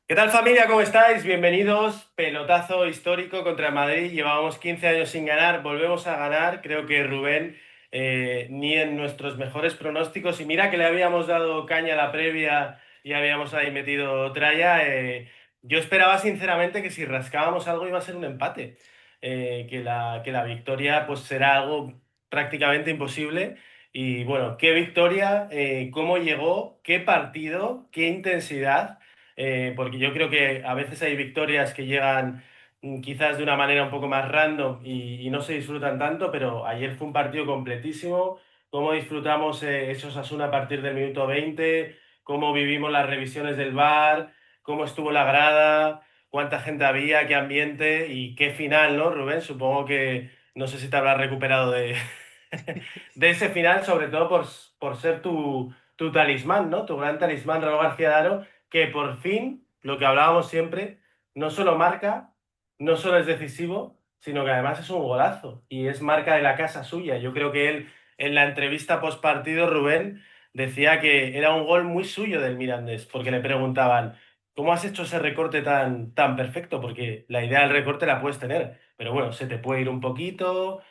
¿Qué tal familia? ¿Cómo estáis? Bienvenidos. Pelotazo histórico contra el Madrid. Llevábamos 15 años sin ganar, volvemos a ganar. Creo que Rubén, ni en nuestros mejores pronósticos, y mira que le habíamos dado caña a la previa y habíamos ahí metido tralla. Yo esperaba sinceramente que si rascábamos algo iba a ser un empate. Que la victoria pues será algo prácticamente imposible. Y bueno, qué victoria, cómo llegó, qué partido, qué intensidad. Porque yo creo que a veces hay victorias que llegan quizás de una manera un poco más random y no se disfrutan tanto, pero ayer fue un partido completísimo. Cómo disfrutamos esos Osasuna a partir del minuto 20, cómo vivimos las revisiones del VAR, cómo estuvo la grada, cuánta gente había, qué ambiente y qué final, ¿no, Rubén? Supongo que no sé si te habrás recuperado de, de ese final, sobre todo por ser tu talismán, ¿no? Tu gran talismán, Raúl García Daro, que por fin, lo que hablábamos siempre, no solo marca, no solo es decisivo, sino que además es un golazo y es marca de la casa suya. Yo creo que él, en la entrevista post partido, Rubén decía que era un gol muy suyo del Mirandés, porque le preguntaban, ¿cómo has hecho ese recorte tan perfecto? Porque la idea del recorte la puedes tener, pero bueno, se te puede ir un poquito,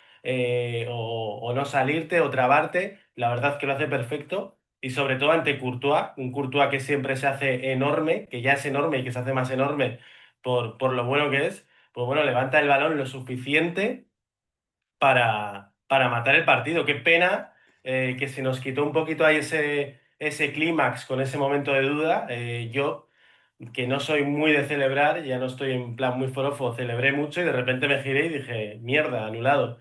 o no salirte o trabarte. La verdad es que lo hace perfecto y sobre todo ante Courtois, un Courtois que siempre se hace enorme, que ya es enorme y que se hace más enorme por lo bueno que es, pues bueno, levanta el balón lo suficiente para matar el partido. Qué pena que se nos quitó un poquito ahí ese clímax con ese momento de duda. Yo, que no soy muy de celebrar, ya no estoy en plan muy forofo, celebré mucho y de repente me giré y dije, mierda, anulado,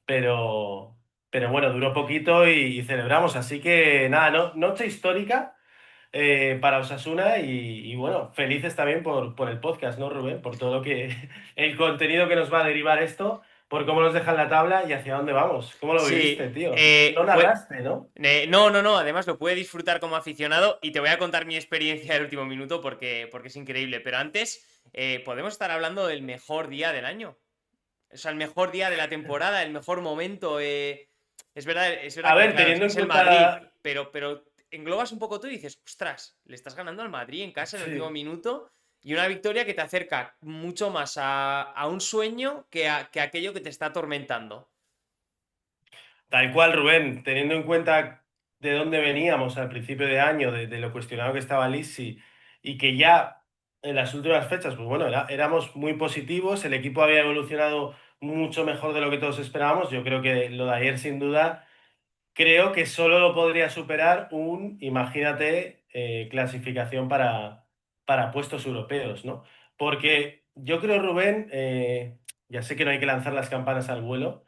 pero, pero bueno, duró poquito y celebramos. Así que nada, noche histórica para Osasuna y bueno, felices también por el podcast, ¿no, Rubén? Por todo lo que, el contenido que nos va a derivar esto, por cómo nos dejan la tabla y hacia dónde vamos. ¿Cómo lo viviste, Sí, tío? No pues narraste, ¿no? no, no, no, además lo puede disfrutar como aficionado y te voy a contar mi experiencia del último minuto porque es increíble, pero antes podemos estar hablando del mejor día del año, o sea, el mejor día de la temporada, el mejor momento. Es verdad A que, ver, claro, teniendo en es el Madrid, cuenta... pero englobas un poco tú y dices, ostras, le estás ganando al Madrid en casa en el último Sí. minuto y una victoria que te acerca mucho más a un sueño que aquello que te está atormentando. Tal cual, Rubén, teniendo en cuenta de dónde veníamos al principio de año, de lo cuestionado que estaba Lisi, y que ya en las últimas fechas, pues bueno, éramos muy positivos, el equipo había evolucionado mucho mejor de lo que todos esperábamos. Yo creo que lo de ayer, sin duda, creo que solo lo podría superar imagínate, clasificación para puestos europeos, ¿no? Porque yo creo, Rubén, ya sé que no hay que lanzar las campanas al vuelo,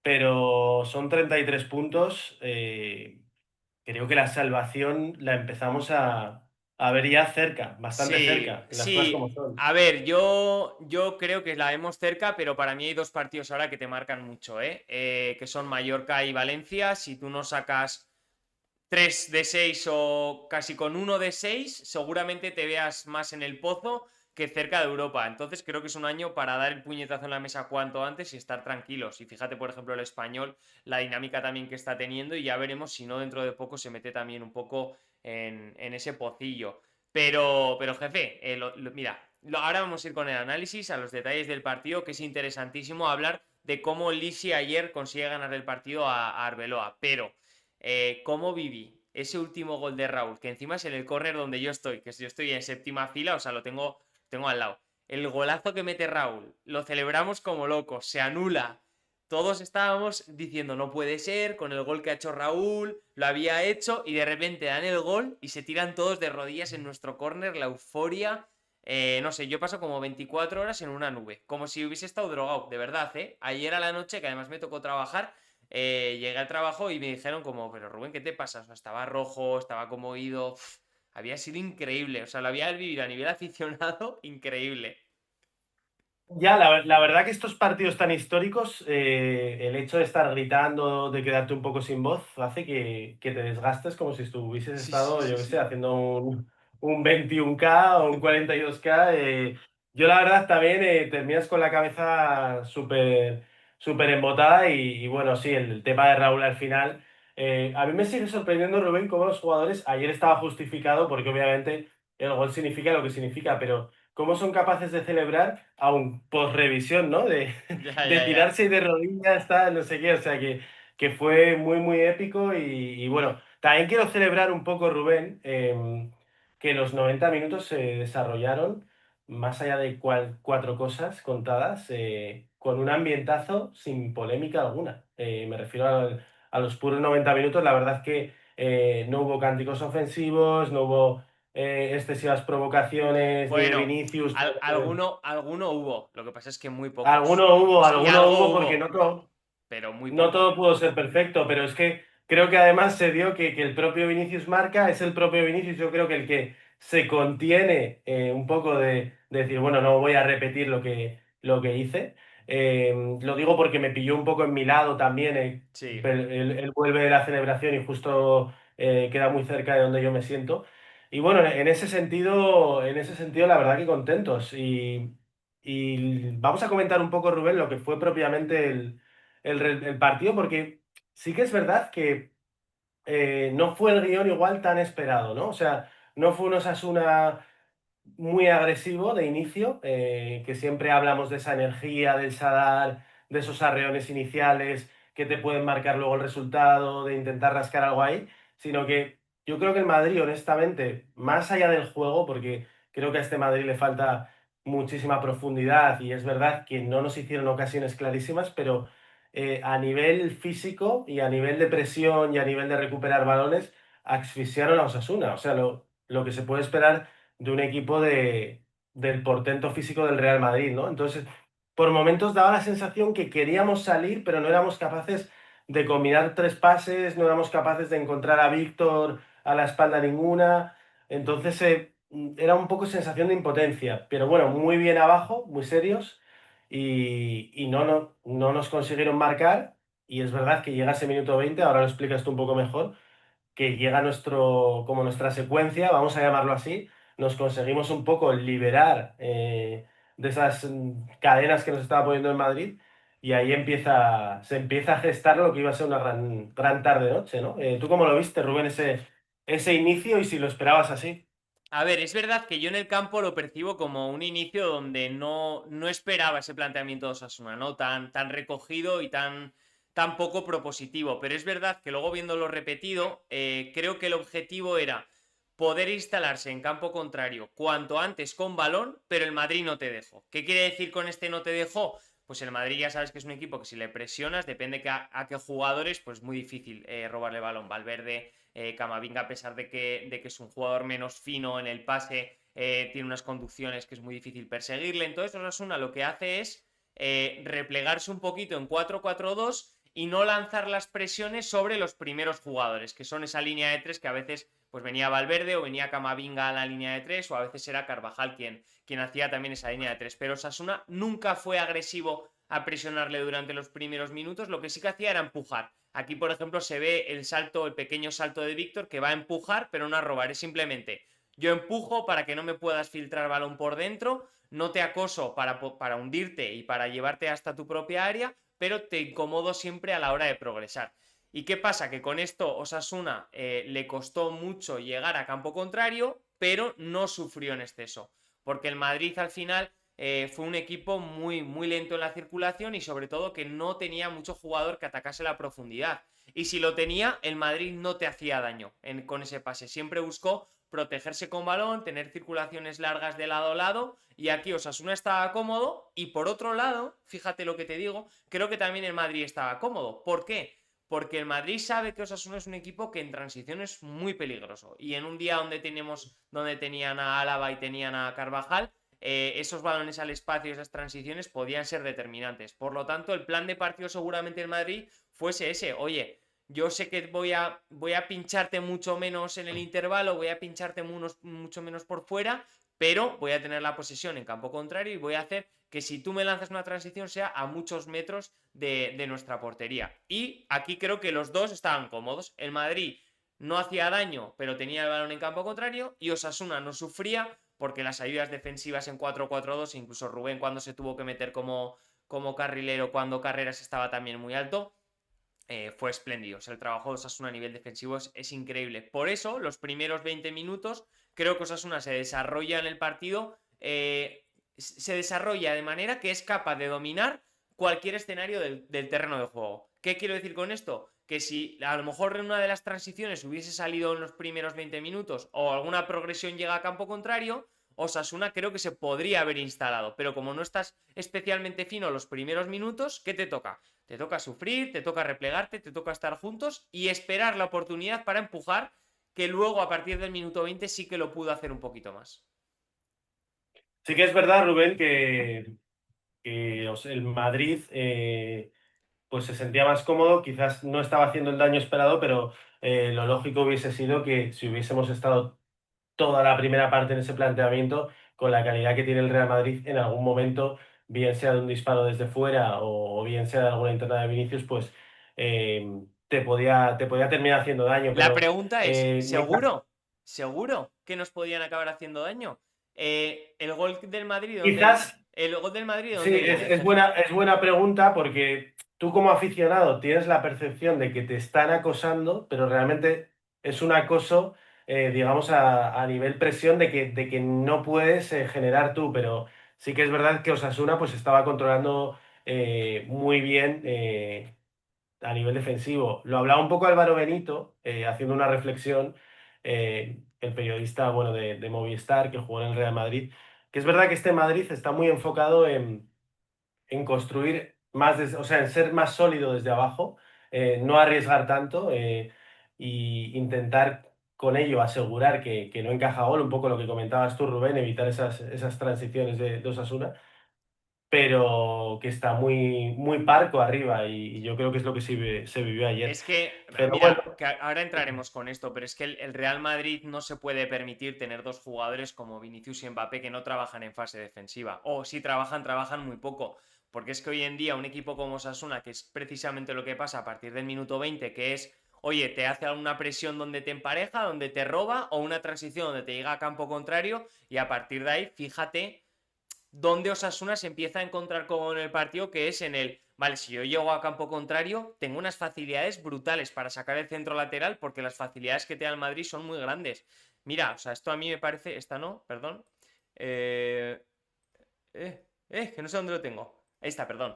pero son 33 puntos. Creo que la salvación la empezamos a ver ya cerca, bastante Sí, cerca, las cosas como sí. son. A ver, yo creo que la vemos cerca, pero para mí hay dos partidos ahora que te marcan mucho, ¿eh? Que son Mallorca y Valencia. Si tú no sacas 3 de 6 o casi con uno de 6 seguramente te veas más en el pozo que cerca de Europa. Entonces creo que es un año para dar el puñetazo en la mesa cuanto antes y estar tranquilos. Y fíjate, por ejemplo, el español, la dinámica también que está teniendo y ya veremos si no dentro de poco se mete también un poco en ese pocillo. Pero jefe, mira, ahora vamos a ir con el análisis, a los detalles del partido, que es interesantísimo hablar de cómo Lisi ayer consigue ganar el partido a Arbeloa. Pero cómo viví ese último gol de Raúl, que encima es en el córner donde yo estoy, que yo estoy en séptima fila, o sea, tengo al lado. El golazo que mete Raúl, lo celebramos como locos, se anula. Todos estábamos diciendo, no puede ser, con el gol que ha hecho Raúl, lo había hecho, y de repente dan el gol y se tiran todos de rodillas en nuestro córner, la euforia. No sé, yo paso como 24 horas en una nube, como si hubiese estado drogado, de verdad, ¿eh? Ayer a la noche, que además me tocó trabajar, llegué al trabajo y me dijeron como, pero Rubén, ¿qué te pasa? O sea, estaba rojo, estaba como ido, había sido increíble, o sea, lo había vivido a nivel aficionado, increíble. Ya, la verdad que estos partidos tan históricos, el hecho de estar gritando, de quedarte un poco sin voz, hace que te desgastes como si estuvieses Sí, sí, estado, sí, yo qué sé, sí. haciendo un 21K o un 42K. Yo la verdad también, terminas con la cabeza súper embotada y bueno, sí, el tema de Raúl al final. A mí me sigue sorprendiendo, Rubén, cómo los jugadores, ayer estaba justificado porque obviamente el gol significa lo que significa, pero ¿cómo son capaces de celebrar aún post revisión, ¿no? Ya, De ya, ya. tirarse y de rodillas, tal, no sé qué, o sea que fue muy, muy épico y bueno, también quiero celebrar un poco, Rubén, que los 90 minutos se desarrollaron, más allá de cuatro cosas contadas, con un ambientazo sin polémica alguna. Me refiero a los puros 90 minutos, la verdad es que no hubo cánticos ofensivos, no hubo excesivas provocaciones, ni de Bueno, Vinicius. alguno hubo. Lo que pasa es que muy pocos. Y Alguno algo hubo porque hubo, pero muy no poco. todo pudo ser perfecto, pero es que creo que además se dio que el propio Vinicius marca, es el propio Vinicius, yo creo que el que se contiene un poco de decir, bueno, no voy a repetir lo que hice. Lo digo porque me pilló un poco en mi lado también. Sí. Él vuelve de la celebración y justo queda muy cerca de donde yo me siento. Y bueno, en ese sentido, la verdad que contentos. Y vamos a comentar un poco, Rubén, lo que fue propiamente el partido, porque sí que es verdad que no fue el guión igual tan esperado, ¿no? O sea, no fue un Osasuna muy agresivo de inicio, que siempre hablamos de esa energía, del Sadar, de esos arreones iniciales que te pueden marcar luego el resultado, de intentar rascar algo ahí, sino que yo creo que el Madrid, honestamente, más allá del juego, porque creo que a este Madrid le falta muchísima profundidad y es verdad que no nos hicieron ocasiones clarísimas, pero a nivel físico y a nivel de presión y a nivel de recuperar balones, asfixiaron a Osasuna. O sea, lo que se puede esperar de un equipo del portento físico del Real Madrid, ¿no? Entonces, por momentos daba la sensación que queríamos salir, pero no éramos capaces de combinar tres pases, no éramos capaces de encontrar a Víctor a la espalda ninguna. Entonces, era un poco sensación de impotencia, pero bueno, muy bien abajo, muy serios, y no nos consiguieron marcar. Y es verdad que llega ese minuto 20, ahora lo explicas tú un poco mejor, que llega como nuestra secuencia, vamos a llamarlo así, nos conseguimos un poco liberar de esas cadenas que nos estaba poniendo en Madrid y ahí se empieza a gestar lo que iba a ser una gran tarde-noche, ¿no? ¿Tú cómo lo viste, Rubén, ese inicio y si lo esperabas así? A ver, es verdad que yo en el campo lo percibo como un inicio donde no esperaba ese planteamiento de Osasuna, ¿no? Tan recogido y tan poco propositivo. Pero es verdad que luego viéndolo repetido, creo que el objetivo era poder instalarse en campo contrario cuanto antes con balón, pero el Madrid no te dejó. ¿Qué quiere decir con este no te dejó? Pues el Madrid ya sabes que es un equipo que si le presionas, depende a qué jugadores, pues muy difícil robarle balón. Valverde, Camavinga, a pesar de que es un jugador menos fino en el pase, tiene unas conducciones que es muy difícil perseguirle. Entonces Osasuna lo que hace es replegarse un poquito en 4-4-2 y no lanzar las presiones sobre los primeros jugadores, que son esa línea de tres que a veces pues venía Valverde o venía Camavinga a la línea de tres, o a veces era Carvajal quien hacía también esa línea de tres. Pero Osasuna nunca fue agresivo a presionarle durante los primeros minutos, lo que sí que hacía era empujar. Aquí, por ejemplo, se ve el pequeño salto de Víctor, que va a empujar, pero no a robar. Es simplemente yo empujo para que no me puedas filtrar balón por dentro, no te acoso para hundirte y para llevarte hasta tu propia área, pero te incomodo siempre a la hora de progresar. ¿Y qué pasa? Que con esto Osasuna le costó mucho llegar a campo contrario, pero no sufrió en exceso. Porque el Madrid al final fue un equipo muy, muy lento en la circulación y sobre todo que no tenía mucho jugador que atacase la profundidad. Y si lo tenía, el Madrid no te hacía daño con ese pase. Siempre buscó protegerse con balón, tener circulaciones largas de lado a lado. Y aquí Osasuna estaba cómodo. Y por otro lado, fíjate lo que te digo, creo que también el Madrid estaba cómodo. ¿Por qué? Porque el Madrid sabe que Osasuna es un equipo que en transición es muy peligroso. Y en un día donde tenían a Álava y tenían a Carvajal, esos balones al espacio, esas transiciones podían ser determinantes. Por lo tanto, el plan de partido seguramente en Madrid fuese ese. Oye, yo sé que voy a pincharte mucho menos en el intervalo, voy a pincharte mucho menos por fuera, pero voy a tener la posesión en campo contrario y voy a hacer que si tú me lanzas una transición sea a muchos metros de nuestra portería. Y aquí creo que los dos estaban cómodos. El Madrid no hacía daño, pero tenía el balón en campo contrario, y Osasuna no sufría porque las ayudas defensivas en 4-4-2, incluso Rubén cuando se tuvo que meter como carrilero, cuando Carreras estaba también muy alto, fue espléndido. O sea, el trabajo de Osasuna a nivel defensivo es increíble. Por eso, los primeros 20 minutos creo que Osasuna se desarrolla en el partido, se desarrolla de manera que es capaz de dominar cualquier escenario del terreno de juego. ¿Qué quiero decir con esto? Que si a lo mejor en una de las transiciones hubiese salido en los primeros 20 minutos o alguna progresión llega a campo contrario, Osasuna creo que se podría haber instalado, pero como no estás especialmente fino los primeros minutos, ¿qué te toca? Te toca sufrir, te toca replegarte, te toca estar juntos y esperar la oportunidad para empujar, que luego a partir del minuto 20 sí que lo pudo hacer un poquito más. Sí que es verdad, Rubén, el Madrid pues se sentía más cómodo, quizás no estaba haciendo el daño esperado, pero lo lógico hubiese sido que si hubiésemos estado toda la primera parte en ese planteamiento, con la calidad que tiene el Real Madrid, en algún momento, bien sea de un disparo desde fuera o bien sea de alguna entrada de Vinicius, pues te podía terminar haciendo daño, La pero pregunta es, me ca- ¿seguro? ¿Seguro que nos podían acabar haciendo daño? El gol del Madrid, quizás. el gol del Madrid, Sí, ¿dónde es, viene, es jefe? buena, es buena pregunta porque tú como aficionado tienes la percepción de que te están acosando, pero realmente es un acoso, digamos, a nivel presión de que no puedes generar tú, pero sí que es verdad que Osasuna pues estaba controlando muy bien a nivel defensivo. Lo hablaba un poco Álvaro Benito, haciendo una reflexión, el periodista, bueno, de Movistar que jugó en el Real Madrid, que es verdad que este Madrid está muy enfocado en construir más, o sea, en ser más sólido desde abajo, no arriesgar tanto y intentar con ello asegurar que no encaja gol, un poco lo que comentabas tú, Rubén, evitar esas transiciones de Osasuna, pero que está muy, muy parco arriba y yo creo que es lo que se vivió ayer. Es que, Pero bueno, mira, que ahora entraremos con esto, pero es que el Real Madrid no se puede permitir tener dos jugadores como Vinicius y Mbappé que no trabajan en fase defensiva. O si trabajan, trabajan muy poco. Porque es que hoy en día un equipo como Osasuna, que es precisamente lo que pasa a partir del minuto 20, que es, oye, te hace alguna presión donde te empareja, donde te roba, o una transición donde te llega a campo contrario, y a partir de ahí, fíjate donde Osasuna se empieza a encontrar con el partido, que es en el, vale, si yo llego a campo contrario, tengo unas facilidades brutales para sacar el centro lateral, porque las facilidades que te da el Madrid son muy grandes. Mira, o sea, esto a mí me parece, esta no, perdón. Eh, que no sé dónde lo tengo. Ahí está, perdón.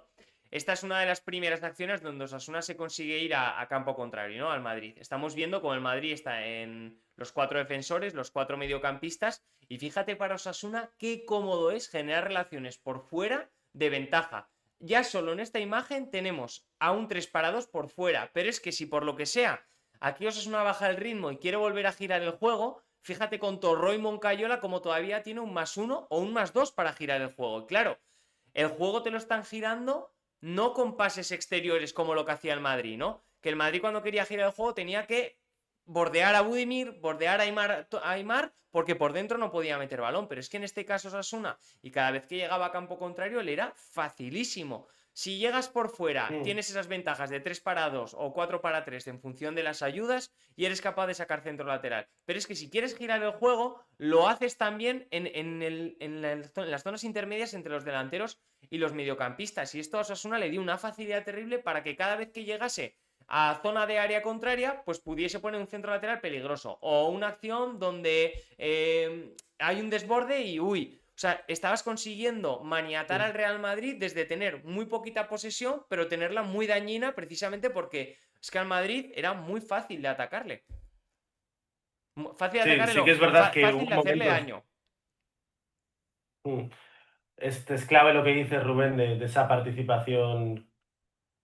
Esta es una de las primeras acciones donde Osasuna se consigue ir a campo contrario, ¿no? Al Madrid. Estamos viendo cómo el Madrid está en los cuatro defensores, los cuatro mediocampistas, y fíjate para Osasuna qué cómodo es generar relaciones por fuera de ventaja. Ya solo en esta imagen tenemos a un 3 para 2 por fuera, pero es que si por lo que sea aquí Osasuna baja el ritmo y quiere volver a girar el juego, fíjate con Torró y Moncayola como todavía tiene un +1 o un +2 para girar el juego. Y claro, el juego te lo están girando no con pases exteriores como lo que hacía el Madrid, ¿no? Que el Madrid cuando quería girar el juego tenía que bordear a Budimir, bordear a Aymar, porque por dentro no podía meter balón. Pero es que en este caso Osasuna, y cada vez que llegaba a campo contrario, le era facilísimo. Si llegas por fuera, mm, tienes esas ventajas de 3 para 2 o 4 para 3 en función de las ayudas y eres capaz de sacar centro lateral. Pero es que si quieres girar el juego, lo haces también en las zonas intermedias entre los delanteros y los mediocampistas. Y esto a Osasuna le dio una facilidad terrible para que cada vez que llegase a zona de área contraria, pues pudiese poner un centro lateral peligroso. O una acción donde hay un desborde y uy. O sea, estabas consiguiendo maniatar mm, al Real Madrid desde tener muy poquita posesión, pero tenerla muy dañina precisamente porque es que al Madrid era muy fácil de atacarle. Fácil de sí, atacarle, sí no, que es verdad que hubo fácil de hacerle momentos. daño. mm, es clave lo que dice Rubén de esa participación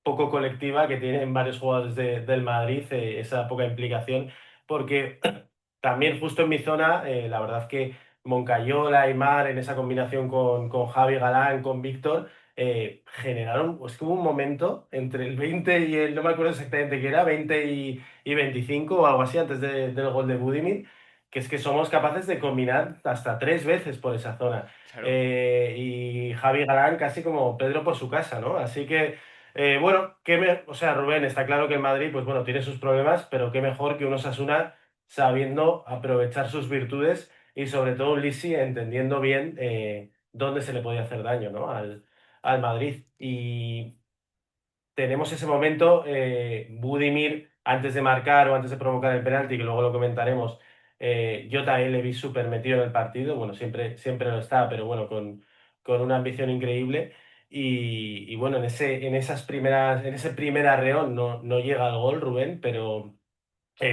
poco colectiva que tienen varios jugadores del Madrid, esa poca implicación, porque también justo en mi zona, la verdad que Moncayola, Aimar, en esa combinación con Javi Galán, con Víctor, generaron, pues que hubo un momento entre el 20 y el, no me acuerdo exactamente qué era, 20 y 25 o algo así antes del gol de Budimir, que es que somos capaces de combinar hasta tres veces por esa zona. Claro. Y Javi Galán casi como Pedro por su casa, ¿no? Así que bueno, o sea, Rubén, está claro que el Madrid, pues bueno, tiene sus problemas, pero qué mejor que un Osasuna sabiendo aprovechar sus virtudes y sobre todo un Lisi entendiendo bien dónde se le podía hacer daño, ¿no? Al Madrid. Y tenemos ese momento, Budimir, antes de marcar o antes de provocar el penalti, que luego lo comentaremos, Yo también le vi súper metido en el partido, bueno, siempre lo está, pero bueno, con una ambición increíble. Y bueno, en ese primer arreón no llega al gol Rubén, pero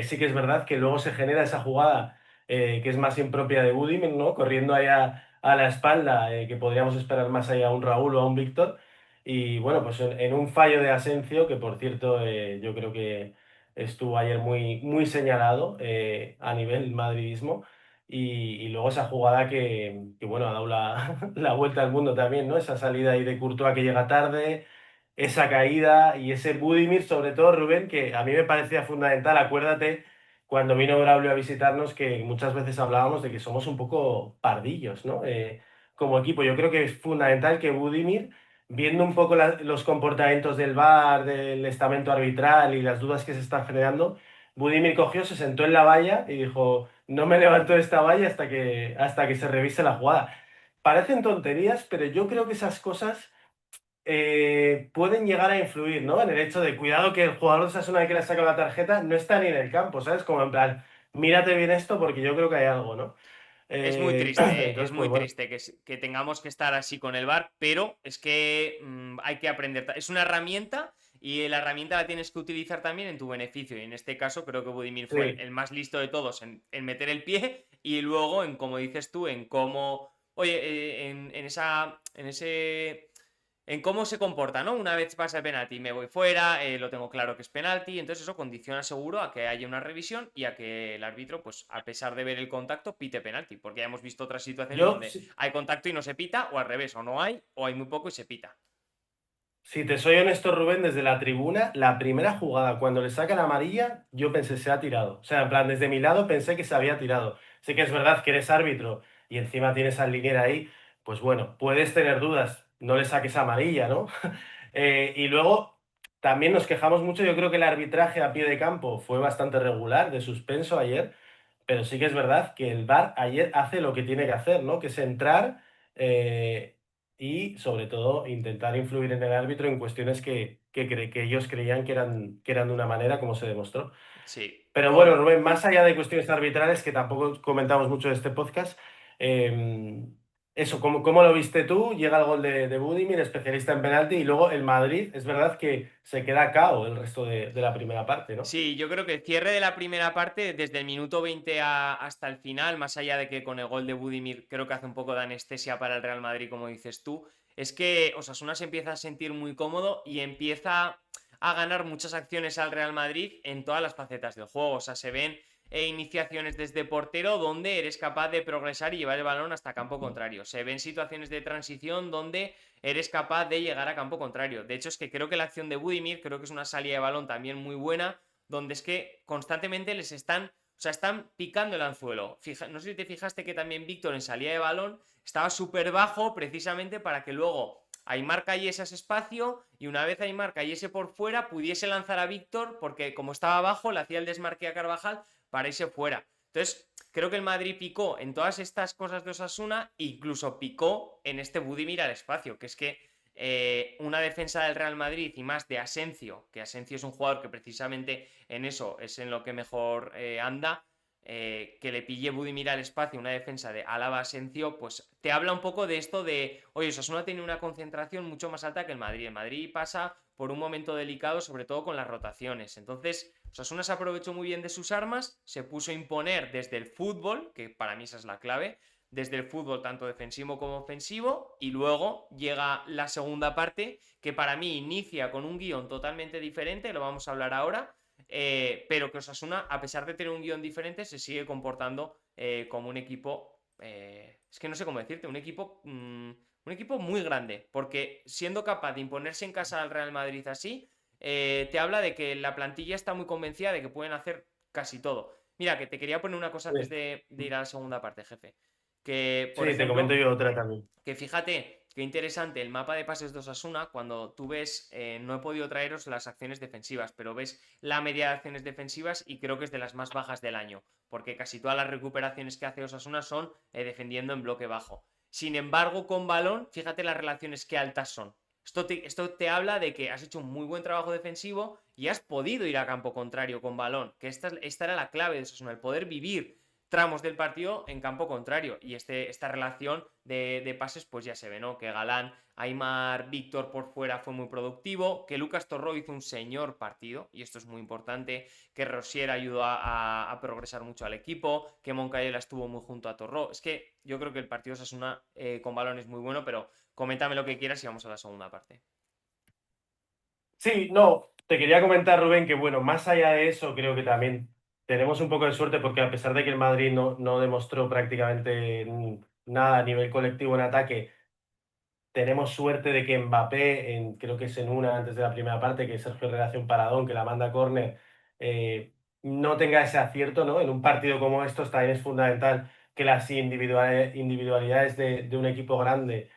sí que es verdad que luego se genera esa jugada que es más impropia de Budimir, ¿no? Corriendo ahí a la espalda, que podríamos esperar más allá a un Raúl o a un Víctor. Y bueno, pues en un fallo de Asensio, que por cierto yo creo que estuvo ayer muy señalado a nivel madridismo. Y luego esa jugada que, bueno, ha dado la vuelta al mundo también, ¿no? Esa salida ahí de Courtois que llega tarde, esa caída y ese Budimir, sobre todo Rubén, que a mí me parecía fundamental. Acuérdate cuando vino Braulio a visitarnos que muchas veces hablábamos de que somos un poco pardillos, ¿no? Como equipo, yo creo que es fundamental que Budimir, viendo un poco los comportamientos del VAR, del estamento arbitral y las dudas que se están generando, Budimir cogió, se sentó en la valla y dijo, no me levanto de esta valla hasta que se revise la jugada. Parecen tonterías, pero yo creo que esas cosas pueden llegar a influir, ¿no? En el hecho de cuidado que el jugador de Osasuna que le ha sacado la tarjeta no está ni en el campo, ¿sabes? Como en plan, mírate bien esto porque yo creo que hay algo, ¿no? Es muy triste, ¿eh? Es Entonces, pues muy bueno, triste que tengamos que estar así con el VAR, pero es que hay que aprender. Es una herramienta y la herramienta la tienes que utilizar también en tu beneficio. Y en este caso creo que Budimir fue sí. el más listo de todos en meter el pie y luego en, como dices tú, en cómo, oye, en cómo se comporta, ¿no? Una vez pasa el penalti, me voy fuera, lo tengo claro que es penalti, entonces eso condiciona seguro a que haya una revisión y a que el árbitro, pues a pesar de ver el contacto, pite penalti, porque ya hemos visto otras situaciones Yo, donde hay contacto y no se pita, o al revés, o hay muy poco y se pita. si te soy honesto, Rubén, desde la tribuna, la primera jugada, cuando le sacan amarilla, yo pensé, se ha tirado. O sea, en plan, desde mi lado pensé que se había tirado. Sí que es verdad que eres árbitro y encima tienes al linier ahí, pues bueno, puedes tener dudas, no le saques amarilla, ¿no? Y luego también nos quejamos mucho, yo creo que el arbitraje a pie de campo fue bastante regular, de suspenso ayer, pero sí que es verdad que el VAR ayer hace lo que tiene que hacer, ¿no? Que es entrar eh, y sobre todo intentar influir en el árbitro en cuestiones que ellos creían que eran de una manera, como se demostró. Sí, Pero bueno, con, Rubén, más allá de cuestiones arbitrales, que tampoco comentamos mucho de este podcast, eso, ¿cómo lo viste tú? Llega el gol de Budimir, especialista en penalti, y luego el Madrid, es verdad que se queda cao el resto de la primera parte, ¿no? Sí, yo creo que el cierre de la primera parte, desde el minuto 20 hasta el final, más allá de que con el gol de Budimir creo que hace un poco de anestesia para el Real Madrid, como dices tú, es que Osasuna se empieza a sentir muy cómodo y empieza a ganar muchas acciones al Real Madrid en todas las facetas del juego. O sea, se ven iniciaciones desde portero donde eres capaz de progresar y llevar el balón hasta campo contrario. Se ven situaciones de transición donde eres capaz de llegar a campo contrario. De hecho, es que creo que la acción de Budimir, creo que es una salida de balón también muy buena donde es que constantemente les están, o sea, están picando el anzuelo. No sé si te fijaste que también Víctor en salida de balón estaba súper bajo precisamente para que luego Aymar cayese ese espacio y una vez Aymar cayese por fuera pudiese lanzar a Víctor porque como estaba abajo le hacía el desmarque a Carvajal para irse fuera. Entonces, creo que el Madrid picó en todas estas cosas de Osasuna, incluso picó en este Budimir al espacio, que es que una defensa del Real Madrid y más de Asensio, que Asensio es un jugador que precisamente en eso es en lo que mejor anda, que le pille Budimir al espacio una defensa de Álava Asensio, pues te habla un poco de esto de, oye, Osasuna tiene una concentración mucho más alta que el Madrid. El Madrid pasa por un momento delicado, sobre todo con las rotaciones. Entonces, Osasuna se aprovechó muy bien de sus armas, se puso a imponer desde el fútbol, que para mí esa es la clave, desde el fútbol tanto defensivo como ofensivo y luego llega la segunda parte que para mí inicia con un guión totalmente diferente, lo vamos a hablar ahora, pero que Osasuna, a pesar de tener un guión diferente, se sigue comportando como un equipo, es que no sé cómo decirte, un equipo muy grande, porque siendo capaz de imponerse en casa al Real Madrid así, te habla de que la plantilla está muy convencida de que pueden hacer casi todo. Mira, que te quería poner una cosa antes Sí, de ir a la segunda parte, jefe. Que, por sí, te comento ejemplo, yo otra también. que fíjate, qué interesante el mapa de pases de Osasuna, cuando tú ves, no he podido traeros las acciones defensivas, pero ves la media de acciones defensivas y creo que es de las más bajas del año, porque casi todas las recuperaciones que hace Osasuna son defendiendo en bloque bajo. Sin embargo, con balón, fíjate las relaciones que altas son. Esto te habla de que has hecho un muy buen trabajo defensivo y has podido ir a campo contrario con balón, que esta era la clave de Osasuna, el poder vivir tramos del partido en campo contrario. Y esta relación de pases, pues ya se ve, ¿no? Que Galán, Aimar, Víctor por fuera fue muy productivo, que Lucas Torró hizo un señor partido, y esto es muy importante, que Rosier ayudó a progresar mucho al equipo, que Moncayela estuvo muy junto a Torró. Es que yo creo que el partido de Osasuna con balón es muy bueno, pero coméntame lo que quieras y vamos a la segunda parte. Sí, no, te quería comentar, Rubén, que bueno, más allá de eso, creo que también tenemos un poco de suerte porque a pesar de que el Madrid no demostró prácticamente nada a nivel colectivo en ataque, tenemos suerte de que Mbappé, creo que es en una antes de la primera parte, que Sergio Herrera hace un paradón, que la manda a córner, no tenga ese acierto, ¿no? En un partido como estos también es fundamental que las individualidades de un equipo grande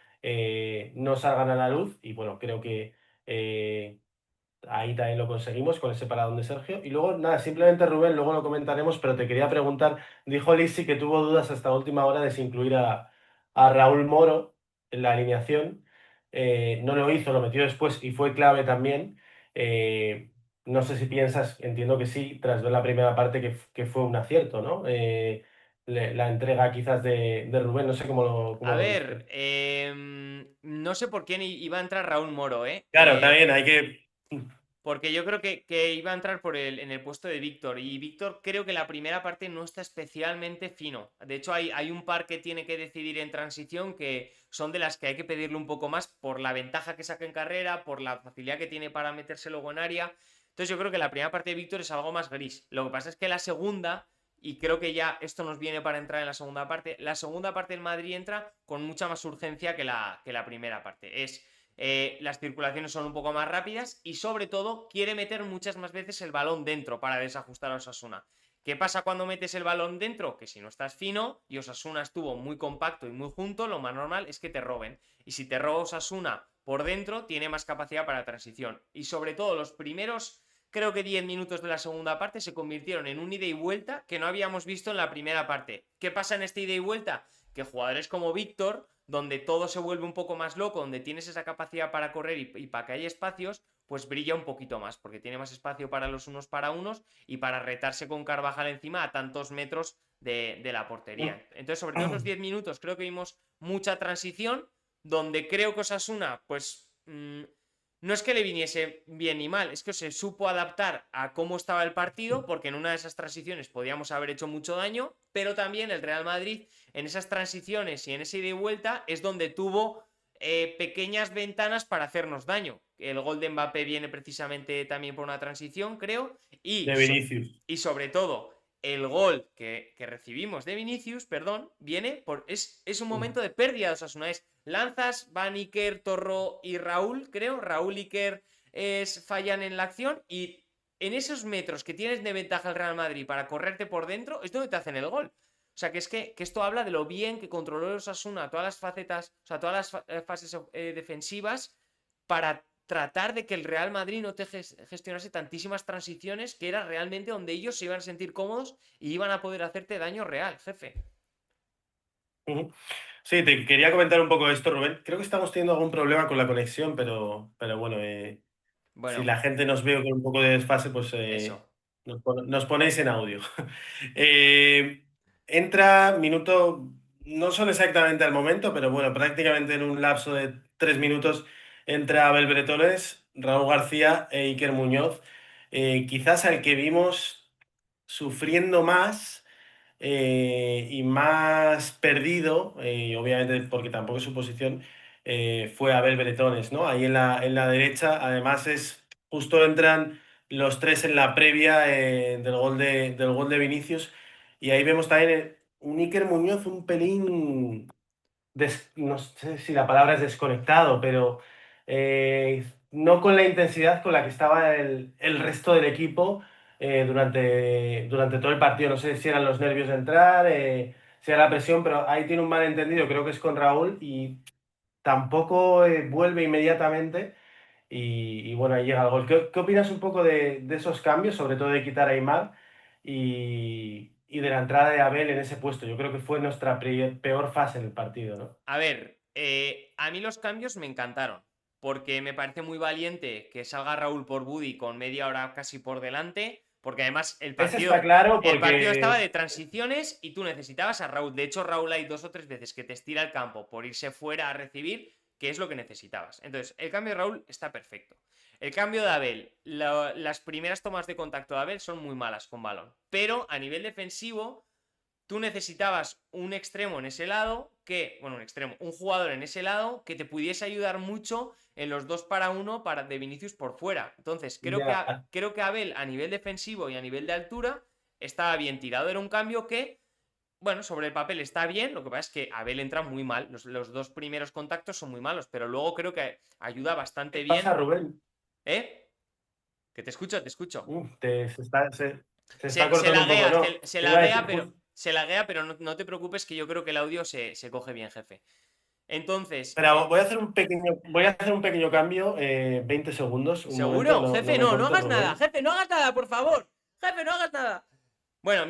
no salgan a la luz y bueno, creo que eh, ahí también lo conseguimos con ese paradón de Sergio. Y luego, nada, simplemente Rubén, luego lo comentaremos, pero te quería preguntar, dijo Lisi que tuvo dudas hasta última hora de si incluir a Raúl Moro en la alineación. No lo hizo, lo metió después y fue clave también. Eh, no sé si piensas, entiendo que sí, tras ver la primera parte, que fue un acierto, ¿no? La entrega quizás de Rubén, no sé cómo A lo ver, viste. no sé por quién iba a entrar Raúl Moro, ¿eh? Claro, también hay que... Porque yo creo que iba a entrar en el puesto de Víctor. Y Víctor creo que la primera parte no está especialmente fino. De hecho, hay un par que tiene que decidir en transición que son de las que hay que pedirle un poco más por la ventaja que saca en carrera, por la facilidad que tiene para meterse luego en área. Entonces yo creo que la primera parte de Víctor es algo más gris. Lo que pasa es que la segunda, y creo que ya esto nos viene para entrar en la segunda parte del Madrid entra con mucha más urgencia que la primera parte. Las circulaciones son un poco más rápidas y sobre todo quiere meter muchas más veces el balón dentro para desajustar a Osasuna. ¿Qué pasa cuando metes el balón dentro? Que si no estás fino y Osasuna estuvo muy compacto y muy junto, lo más normal es que te roben. Y si te roba Osasuna por dentro, tiene más capacidad para transición. Y sobre todo los primeros, creo que 10 minutos de la segunda parte se convirtieron en un ida y vuelta que no habíamos visto en la primera parte. ¿Qué pasa en este ida y vuelta? Que jugadores como Víctor, donde todo se vuelve un poco más loco, donde tienes esa capacidad para correr y para que haya espacios, pues brilla un poquito más, porque tiene más espacio para los unos para unos y para retarse con Carvajal encima a tantos metros de la portería. Entonces, sobre todo en los 10 minutos, creo que vimos mucha transición, donde creo que Osasuna, pues no es que le viniese bien ni mal, es que se supo adaptar a cómo estaba el partido, porque en una de esas transiciones podíamos haber hecho mucho daño, pero también el Real Madrid en esas transiciones y en ese ida y vuelta es donde tuvo pequeñas ventanas para hacernos daño. El gol de Mbappé viene precisamente también por una transición, creo, De Vinicius. y sobre todo el gol que recibimos de Vinicius, perdón, viene es un momento de pérdida de Osasuna. Es lanzas, Van Iker, Torro y Raúl, creo. Raúl Iker fallan en la acción y en esos metros que tienes de ventaja el Real Madrid para correrte por dentro es donde te hacen el gol. O sea, que esto habla de lo bien que controló el Osasuna todas las facetas, o sea, todas las fases defensivas para tratar de que el Real Madrid no te gestionase tantísimas transiciones, que era realmente donde ellos se iban a sentir cómodos y iban a poder hacerte daño real, jefe. Ujú. Sí, te quería comentar un poco esto, Rubén. Creo que estamos teniendo algún problema con la conexión, pero bueno, si Bueno, la gente nos ve con un poco de desfase, pues eso. nos ponéis en audio. Eh, entra minuto, no son exactamente al momento, pero bueno, prácticamente en un lapso de 3 minutos entra Abel Bretones, Raúl García e Iker Muñoz. Quizás al que vimos sufriendo más y más perdido, obviamente porque tampoco es su posición, fue Abel Bretones, ¿no? Ahí en la derecha, además justo entran los tres en la previa del gol de Vinicius y ahí vemos también un Iker Muñoz un pelín no sé si la palabra es desconectado, pero no con la intensidad con la que estaba el resto del equipo durante todo el partido. No sé si eran los nervios de entrar, si era la presión, pero ahí tiene un malentendido, creo que es con Raúl y tampoco vuelve inmediatamente. Y bueno, ahí llega el gol. ¿Qué opinas un poco de esos cambios, sobre todo de quitar a Aimar y de la entrada de Abel en ese puesto? Yo creo que fue nuestra peor fase en el partido, ¿no? A ver, a mí los cambios me encantaron, porque me parece muy valiente que salga Raúl por Buddy con media hora casi por delante, porque además Ese está claro el partido estaba porque de transiciones y tú necesitabas a Raúl. De hecho, Raúl hay 2 o 3 veces que te estira el campo por irse fuera a recibir, que es lo que necesitabas. Entonces, el cambio de Raúl está perfecto. El cambio de Abel, las primeras tomas de contacto de Abel son muy malas con balón, pero a nivel defensivo tú necesitabas un extremo en ese lado bueno, un jugador en ese lado que te pudiese ayudar mucho en los 2 para 1 de Vinicius por fuera. Entonces, ya, creo que Abel a nivel defensivo y a nivel de altura estaba bien tirado. Era un cambio que, bueno, sobre el papel está bien, lo que pasa es que Abel entra muy mal. Los 2 primeros contactos son muy malos, pero luego creo que ayuda ¿qué bastante pasa, bien. Rubén? ¿Eh? Que te escucho, te escucho. Se está Se cortando un poco, laguea, ¿no? se Te iba a decir, laguea, pero no te preocupes que yo creo que el audio se coge bien, jefe. Entonces, espera, voy a hacer un pequeño cambio, 20 segundos, un momento, ¿seguro? no Jefe, me no cortes, hagas nada, Rubén. jefe, no hagas nada, por favor. Jefe, no hagas nada. Bueno,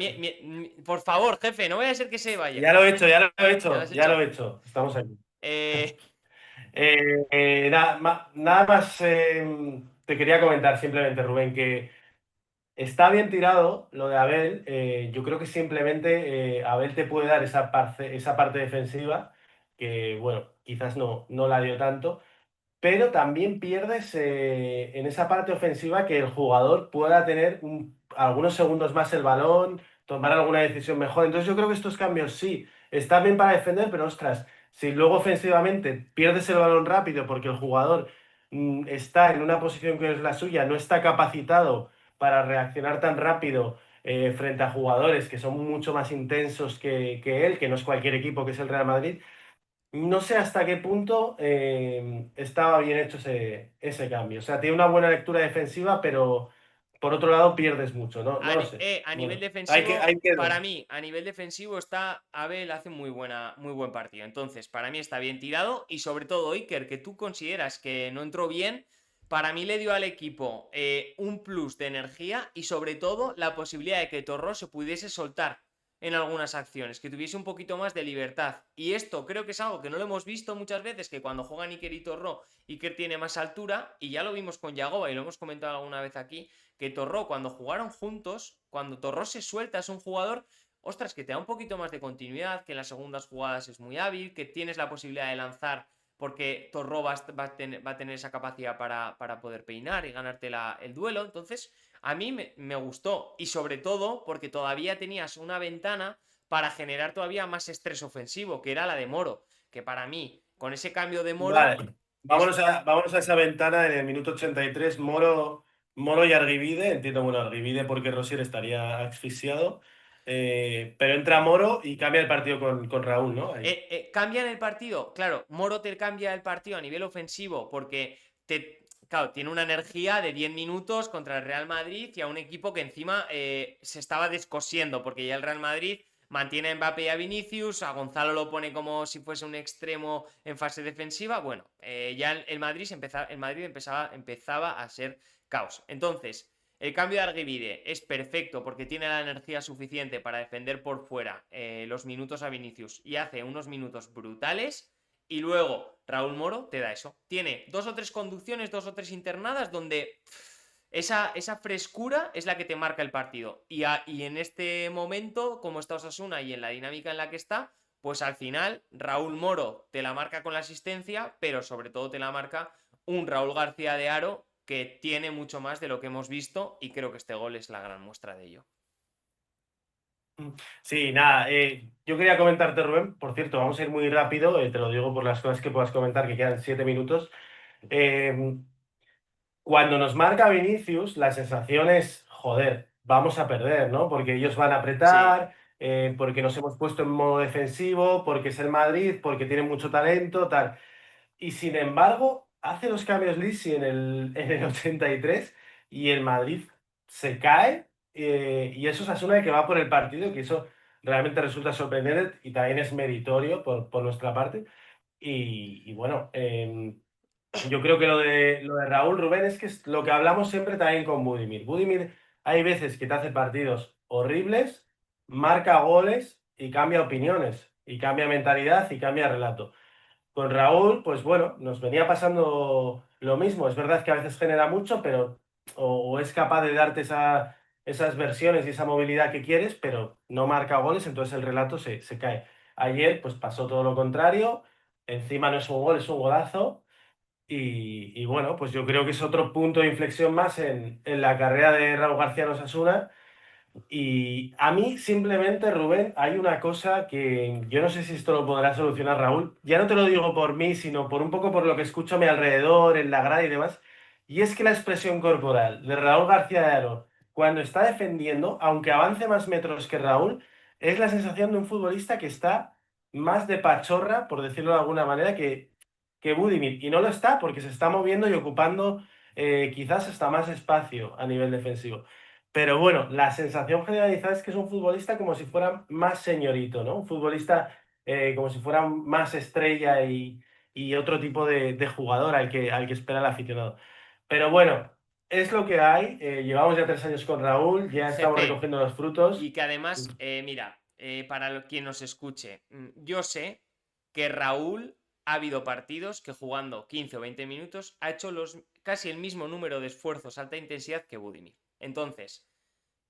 por favor, jefe, no vaya a ser que se vaya. Ya lo he hecho, ya lo he ¿Ya lo hecho, has ya lo hecho? he hecho. Estamos aquí. Eh, Nada más te quería comentar simplemente, Rubén, que está bien tirado lo de Abel. Yo creo que simplemente Abel te puede dar esa parte defensiva que, bueno, quizás no la dio tanto, pero también pierdes en esa parte ofensiva que el jugador pueda tener algunos segundos más el balón, tomar alguna decisión mejor. Entonces yo creo que estos cambios sí, están bien para defender, pero ostras, si luego ofensivamente pierdes el balón rápido porque el jugador está en una posición que es la suya, no está capacitado para reaccionar tan rápido frente a jugadores que son mucho más intensos que él, que no es cualquier equipo que es el Real Madrid. No sé hasta qué punto estaba bien hecho ese cambio. O sea, tiene una buena lectura defensiva, pero por otro lado pierdes mucho, ¿no? No lo sé. a nivel Bueno, defensivo, hay que ver. para mí, a nivel defensivo está Abel hace muy buen partido. Entonces, para mí está bien tirado y sobre todo Iker, que tú consideras que no entró bien, para mí le dio al equipo un plus de energía y sobre todo la posibilidad de que Torró se pudiese soltar en algunas acciones, que tuviese un poquito más de libertad. Y esto creo que es algo que no lo hemos visto muchas veces, que cuando juegan Iker y Torró, Iker tiene más altura y ya lo vimos con Yagoba y lo hemos comentado alguna vez aquí, que Torró cuando jugaron juntos, cuando Torró se suelta es un jugador, ostras, que te da un poquito más de continuidad, que en las segundas jugadas es muy hábil, que tienes la posibilidad de lanzar porque Torró va a tener esa capacidad para poder peinar y ganarte el duelo. Entonces, a mí me gustó y sobre todo porque todavía tenías una ventana para generar todavía más estrés ofensivo, que era la de Moro, que para mí, con ese cambio de Moro, Vale, es, vámonos a esa ventana en el minuto 83. Moro y Arguibide. Entiendo, bueno, Arguibide porque Rosier estaría asfixiado. Pero entra Moro y cambia el partido con Raúl, ¿no? Ahí. cambian el partido. Claro, Moro te cambia el partido a nivel ofensivo porque claro, tiene una energía de 10 minutos contra el Real Madrid y a un equipo que encima se estaba descosiendo porque ya el Real Madrid mantiene a Mbappé y a Vinicius, a Gonzalo lo pone como si fuese un extremo en fase defensiva. Bueno, ya el Madrid empezaba a ser caos. Entonces, el cambio de Arguivide es perfecto porque tiene la energía suficiente para defender por fuera los minutos a Vinicius y hace unos minutos brutales. Y luego Raúl Moro te da eso. Tiene 2 o 3 conducciones, 2 o 3 internadas donde esa frescura es la que te marca el partido. Y en este momento, como está Osasuna y en la dinámica en la que está, pues al final Raúl Moro te la marca con la asistencia, pero sobre todo te la marca un Raúl García de Aro que tiene mucho más de lo que hemos visto y creo que este gol es la gran muestra de ello. Sí, nada, yo quería comentarte, Rubén, por cierto, vamos a ir muy rápido, te lo digo por las cosas que puedas comentar, que quedan 7 minutos. Eh, Cuando nos marca Vinicius, la sensación es, joder, vamos a perder, ¿no? Porque ellos van a Sí, apretar, porque nos hemos puesto en modo defensivo, porque es el Madrid, porque tiene mucho talento, tal. Y sin embargo, hace los cambios Lisi en el 83 y el Madrid se cae, y eso es Asuna que va por el partido, que eso realmente resulta sorprendente y también es meritorio por nuestra parte. Y bueno, yo creo que lo de Raúl Rubén es que es lo que hablamos siempre también con Budimir. Budimir hay veces que te hace partidos horribles, marca goles y cambia opiniones, y cambia mentalidad y cambia relato. Con Raúl, pues bueno, nos venía pasando lo mismo. Es verdad que a veces genera mucho, pero o es capaz de darte esas versiones y esa movilidad que quieres, pero no marca goles, entonces el relato se cae. Ayer pues pasó todo lo contrario, encima no es un gol, es un golazo. Y bueno, pues yo creo que es otro punto de inflexión más en la carrera de Raúl García en Osasuna. Y a mí simplemente, Rubén, hay una cosa que yo no sé si esto lo podrá solucionar Raúl. Ya no te lo digo por mí, sino por un poco por lo que escucho a mi alrededor, en la grada y demás. Y es que la expresión corporal de Raúl García de Aro, cuando está defendiendo, aunque avance más metros que Raúl, es la sensación de un futbolista que está más de pachorra, por decirlo de alguna manera, que Budimir. Y no lo está porque se está moviendo y ocupando quizás hasta más espacio a nivel defensivo. Pero bueno, la sensación generalizada es que es un futbolista como si fuera más señorito, ¿no? Un futbolista como si fuera más estrella y otro tipo de jugador al que espera el aficionado. Pero bueno, es lo que hay. Llevamos ya 3 años con Raúl, ya estamos Jefe, recogiendo los frutos. y que además, mira, quien nos escuche, yo sé que Raúl ha habido partidos que jugando 15 o 20 minutos ha hecho casi el mismo número de esfuerzos alta intensidad que Budimir. Entonces,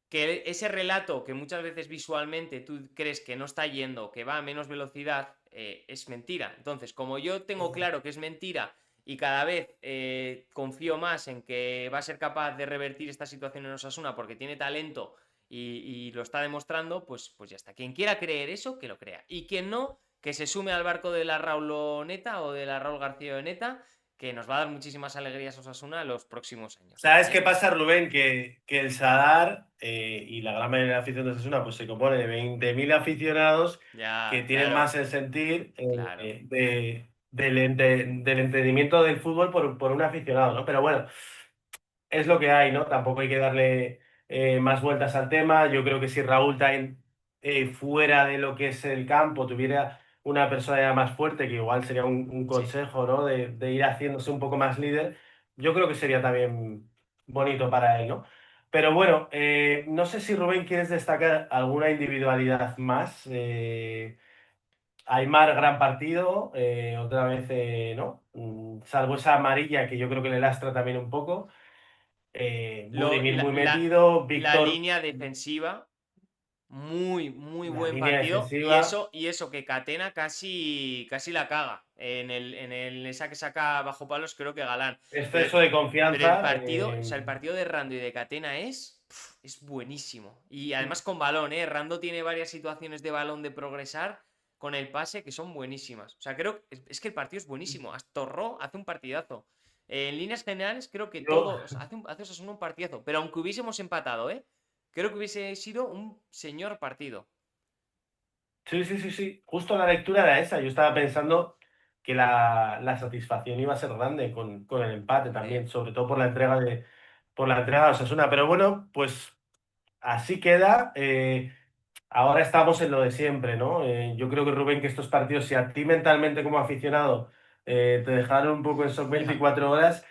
que ese relato que muchas veces visualmente tú crees que no está yendo, que va a menos velocidad, es mentira. Entonces, como yo tengo claro que es mentira y cada vez confío más en que va a ser capaz de revertir esta situación en Osasuna porque tiene talento y lo está demostrando, pues ya está. Quien quiera creer eso, que lo crea. Y quien no, que se sume al barco de la Rauloneta o de la Raúl García Neta, que nos va a dar muchísimas alegrías a Osasuna los próximos años. ¿Sabes qué ¿Eh? pasa, Rubén? Que el Sadar y la gran mayoría de la afición de Osasuna pues se compone de 20.000 aficionados que Ya, tienen claro, más el sentir claro. del entendimiento del fútbol por un aficionado, ¿no? Pero bueno, es lo que hay, ¿no? Tampoco hay que darle más vueltas al tema. Yo creo que si Raúl también fuera de lo que es el campo tuviera una personalidad más fuerte, que igual sería un Sí. consejo, ¿no? De ir haciéndose un poco más líder, yo creo que sería también bonito para él, ¿no? Pero bueno, no sé si Rubén quieres destacar alguna individualidad más. Aimar, gran partido, otra vez, ¿no? Salvo esa amarilla que yo creo que le lastra también un poco. Lo- Budimir la, muy la- metido, la Víctor, línea defensiva, muy, muy la buen línea partido. Y defensiva. eso que Catena casi la caga. Esa que saca bajo palos, creo que Galán. Pero, Exceso de pero el confianza. partido, o sea, el partido de Rando y de Catena es buenísimo. Y además con balón, ¿eh? Rando tiene varias situaciones de balón de progresar con el pase que son buenísimas. O sea, es que el partido es buenísimo. Astorro hace un partidazo. En líneas generales, creo que yo, todo. O sea, hace Osasuna un partidazo. Pero aunque hubiésemos empatado, ¿eh? Creo que hubiese sido un señor partido. sí, sí, sí, sí. Justo la lectura era esa. Yo estaba pensando que la satisfacción iba a ser grande con el empate Hombre, también, sobre todo por la entrega de Osasuna. Pero bueno, pues así queda. Ahora estamos en lo de siempre, ¿no? Yo creo que Rubén, que estos partidos, si a ti mentalmente como aficionado te dejaron un poco en shock ya, 24 horas,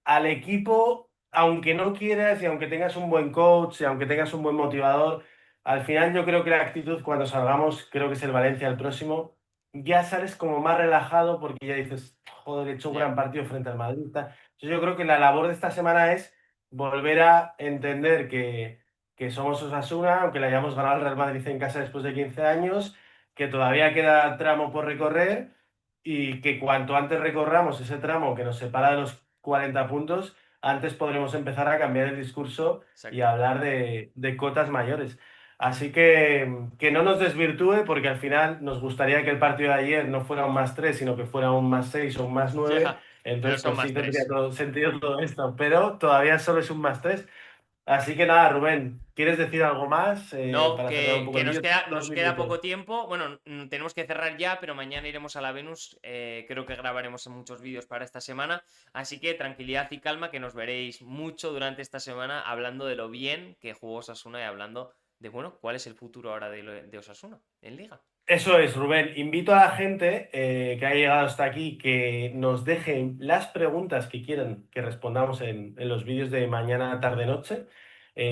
al equipo, aunque no quieras y aunque tengas un buen coach y aunque tengas un buen motivador, al final yo creo que la actitud cuando salgamos, creo que es el Valencia el próximo, ya sales como más relajado porque ya dices, joder, he hecho un gran ya, partido frente al Madrid. Tal. Entonces yo creo que la labor de esta semana es volver a entender que somos Osasuna, aunque le hayamos ganado al Real Madrid en casa después de 15 años, que todavía queda tramo por recorrer y que cuanto antes recorramos ese tramo que nos separa de los 40 puntos, antes podremos empezar a cambiar el discurso y a exacto. hablar de cotas mayores. Así que no nos desvirtúe porque al final nos gustaría que el partido de ayer no fuera un +3 sino que fuera un +6 o un +9. Ya, pero Entonces, son pues más sí tendría tres. todo sentido todo esto, pero todavía solo es un +3. Así que nada, Rubén, ¿quieres decir algo más No, para cerrar un poco que el nos vídeo? queda, Dos nos queda minutos. poco tiempo. Bueno, tenemos que cerrar ya, pero mañana iremos a la Venus. Creo que grabaremos muchos vídeos para esta semana. Así que tranquilidad y calma, que nos veréis mucho durante esta semana hablando de lo bien que jugó Osasuna y hablando de, bueno, cuál es el futuro ahora de Osasuna en Liga. Eso es, Rubén. Invito a la gente que ha llegado hasta aquí que nos dejen las preguntas que quieran que respondamos en los vídeos de mañana, tarde, noche,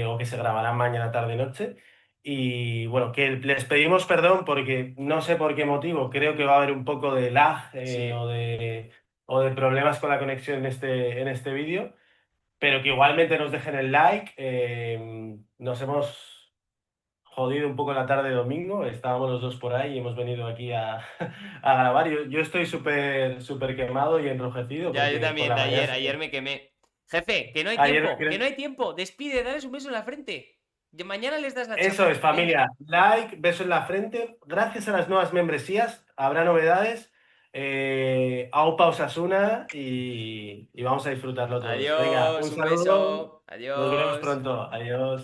o que se grabarán mañana, tarde, noche. Y bueno, que les pedimos perdón porque no sé por qué motivo, creo que va a haber un poco de lag Sí, o de problemas con la conexión en este vídeo. pero que igualmente nos dejen el like. Nos hemos jodido un poco la tarde de domingo, estábamos los dos por ahí y hemos venido aquí a, a grabar. Yo estoy súper quemado y enrojecido Ya, yo porque por también, la de mañana... ayer me quemé. Jefe, que no hay Ayer, tiempo, que no hay tiempo. Despide, dales un beso en la frente. Y mañana les das la eso es, chapa. Venga. familia. Like, beso en la frente. Gracias a las nuevas membresías habrá novedades. Aupa Osasuna y vamos a disfrutarlo todos. Venga, un Adiós, un beso. saludo. Nos vemos Adiós. pronto. Adiós.